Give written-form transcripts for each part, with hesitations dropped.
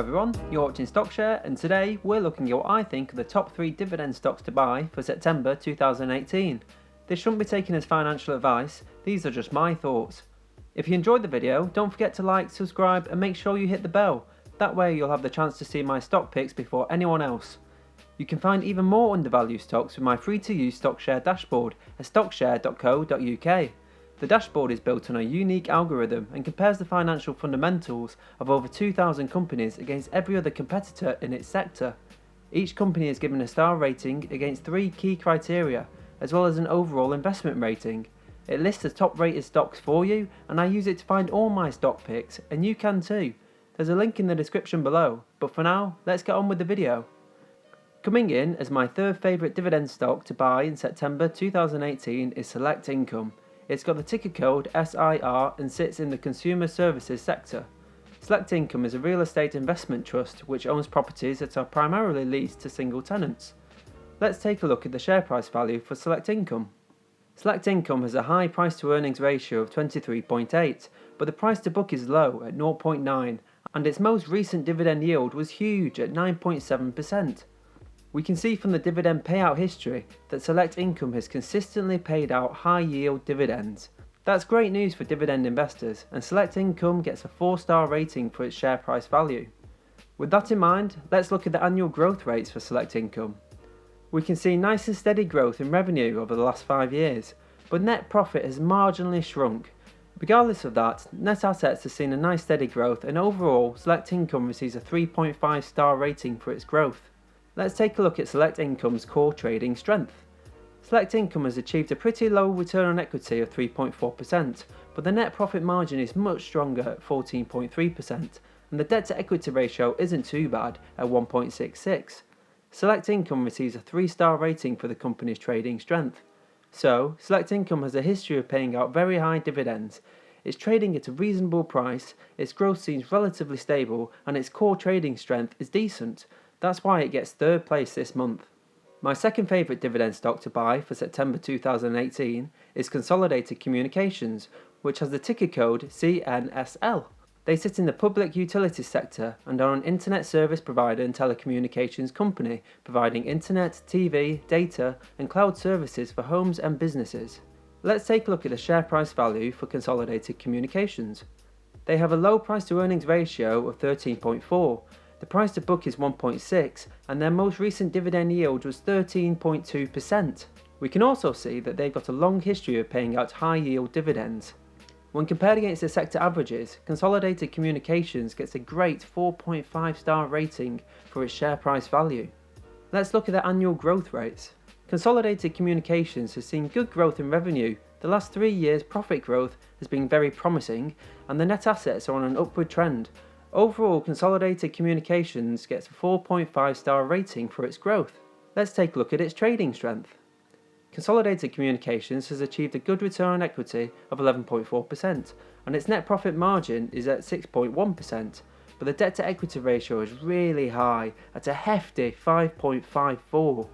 everyone, you're watching StockShare, and today we're looking at what I think are the top 3 dividend stocks to buy for September 2018. This shouldn't be taken as financial advice, these are just my thoughts. If you enjoyed the video, don't forget to like, subscribe and make sure you hit the bell. That way you'll have the chance to see my stock picks before anyone else. You can find even more undervalued stocks with my free-to-use StockShare dashboard at stockshare.co.uk. The dashboard is built on a unique algorithm and compares the financial fundamentals of over 2,000 companies against every other competitor in its sector. Each company is given a star rating against 3 key criteria, as well as an overall investment rating. It lists the top rated stocks for you, and I use it to find all my stock picks, and you can too. There's a link in the description below, but for now, let's get on with the video. Coming in as my third favourite dividend stock to buy in September 2018 is Select Income. It's got the ticker code SIR and sits in the consumer services sector. Select Income is a real estate investment trust which owns properties that are primarily leased to single tenants. Let's take a look at the share price value for Select Income. Select Income has a high price to earnings ratio of 23.8, but the price to book is low at 0.9, and its most recent dividend yield was huge at 9.7%. We can see from the dividend payout history that Select Income has consistently paid out high yield dividends. That's great news for dividend investors, and Select Income gets a 4-star rating for its share price value. With that in mind, let's look at the annual growth rates for Select Income. We can see nice and steady growth in revenue over the last 5 years, but net profit has marginally shrunk. Regardless of that, net assets have seen a nice steady growth, and overall Select Income receives a 3.5-star rating for its growth. Let's take a look at Select Income's core trading strength. Select Income has achieved a pretty low return on equity of 3.4%, but the net profit margin is much stronger at 14.3%, and the debt to equity ratio isn't too bad at 1.66. Select Income receives a 3-star rating for the company's trading strength. So, Select Income has a history of paying out very high dividends. It's trading at a reasonable price, its growth seems relatively stable, and its core trading strength is decent. That's why it gets 3rd place this month. My second favourite dividend stock to buy for September 2018 is Consolidated Communications, which has the ticker code CNSL. They sit in the public utilities sector and are an internet service provider and telecommunications company providing internet, TV, data and cloud services for homes and businesses. Let's take a look at the share price value for Consolidated Communications. They have a low price to earnings ratio of 13.4. The price to book is 1.6 and their most recent dividend yield was 13.2%. We can also see that they've got a long history of paying out high yield dividends. When compared against the sector averages, Consolidated Communications gets a great 4.5-star rating for its share price value. Let's look at the annual growth rates. Consolidated Communications has seen good growth in revenue. The last 3 years profit growth has been very promising and the net assets are on an upward trend. Overall, Consolidated Communications gets a 4.5-star rating for its growth. Let's take a look at its trading strength. Consolidated Communications has achieved a good return on equity of 11.4% and its net profit margin is at 6.1%, but the debt to equity ratio is really high at a hefty 5.54.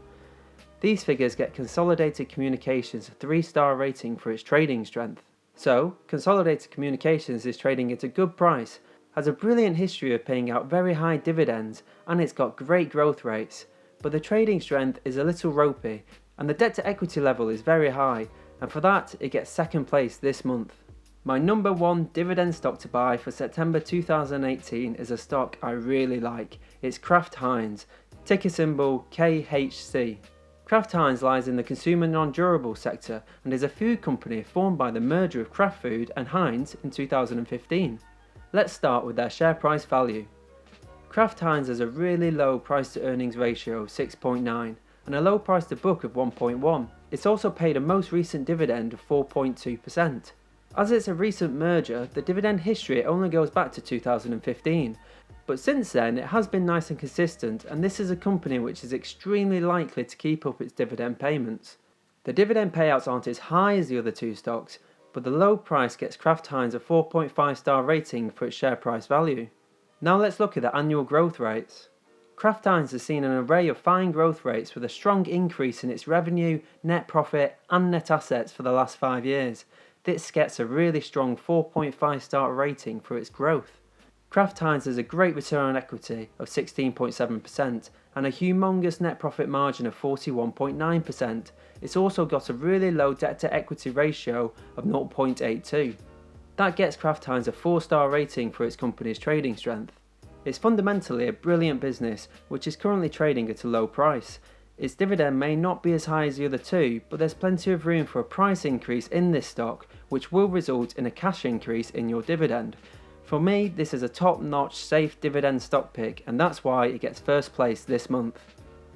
These figures get Consolidated Communications a 3-star rating for its trading strength. So, Consolidated Communications is trading at a good price, has a brilliant history of paying out very high dividends, and it's got great growth rates, but the trading strength is a little ropey and the debt to equity level is very high, and for that it gets 2nd place this month. My number 1 dividend stock to buy for September 2018 is a stock I really like. It's Kraft Heinz, ticker symbol KHC. Kraft Heinz lies in the consumer non-durable sector and is a food company formed by the merger of Kraft Food and Heinz in 2015. Let's start with their share price value. Kraft Heinz has a really low price to earnings ratio of 6.9 and a low price to book of 1.1. It's also paid a most recent dividend of 4.2%. As it's a recent merger, the dividend history only goes back to 2015, but since then it has been nice and consistent, and this is a company which is extremely likely to keep up its dividend payments. The dividend payouts aren't as high as the other 2 stocks, but the low price gets Kraft Heinz a 4.5-star rating for its share price value. Now let's look at the annual growth rates. Kraft Heinz has seen an array of fine growth rates with a strong increase in its revenue, net profit and net assets for the last 5 years. This gets a really strong 4.5-star rating for its growth. Kraft Heinz has a great return on equity of 16.7% and a humongous net profit margin of 41.9%. It's also got a really low debt to equity ratio of 0.82. That gets Kraft Heinz a 4-star rating for its company's trading strength. It's fundamentally a brilliant business which is currently trading at a low price. Its dividend may not be as high as the other two, but there's plenty of room for a price increase in this stock which will result in a cash increase in your dividend. For me, this is a top-notch safe dividend stock pick, and that's why it gets first place this month.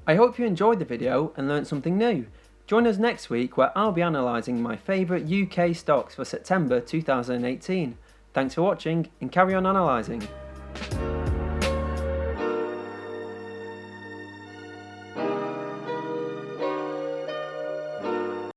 I hope you enjoyed the video and learnt something new. Join us next week where I'll be analysing my favourite UK stocks for September 2018. Thanks for watching and carry on analysing.